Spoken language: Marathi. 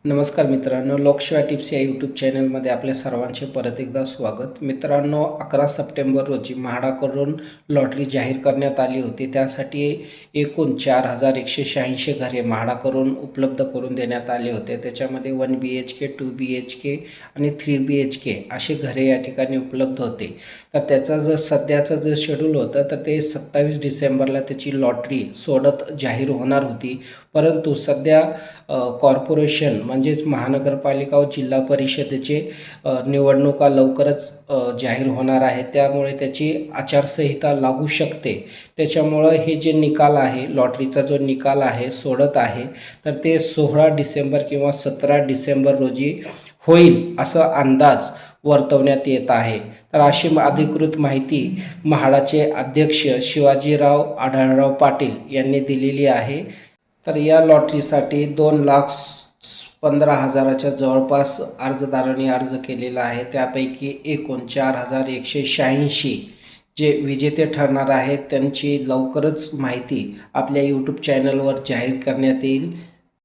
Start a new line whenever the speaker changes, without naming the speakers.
नमस्कार मित्रांनो, लोकशिवा टिप्स या यूट्यूब चॅनलमध्ये आपल्या सर्वांचे परत एकदा स्वागत. मित्रांनो, 11 सप्टेंबर रोजी म्हाडाकडून लॉटरी जाहीर करण्यात आली होती. त्यासाठी एकूण 4186 घरे म्हाडाकडून उपलब्ध करून देण्यात आले होते. त्याच्यामध्ये 1 BHK, 2 BHK आणि 3 BHK असे घरे या ठिकाणी उपलब्ध होते. तर त्याचा सध्याचं शेड्यूल होतं तर ते 27 डिसेंबरला त्याची लॉटरी सोडत जाहीर होणार होती. परंतु सध्या कॉर्पोरेशन म्हणजेच महानगरपालिका व जिल्हा परिषदेचे निवडणुका लवकरच जाहीर होणार आहे. त्यामुळे त्याची आचारसंहिता लागू शकते. त्याच्यामुळं हे जे निकाल आहे, लॉटरीचा जो निकाल आहे सोडत आहे, तर ते 16 डिसेंबर किंवा 17 डिसेंबर रोजी होईल असा अंदाज वर्तवण्यात येत आहे. तर अशी अधिकृत माहिती म्हाडाचे अध्यक्ष शिवाजीराव आढळराव पाटील यांनी दिलेली आहे. तर या लॉटरीसाठी 2,15,000च्या जवळपास अर्जदारांनी अर्ज केलेला आहे. त्यापैकी एकूण 4186 जे विजेते ठरणार आहेत त्यांची लवकरच माहिती आपल्या यूट्यूब चॅनलवर जाहीर करण्यात येईल.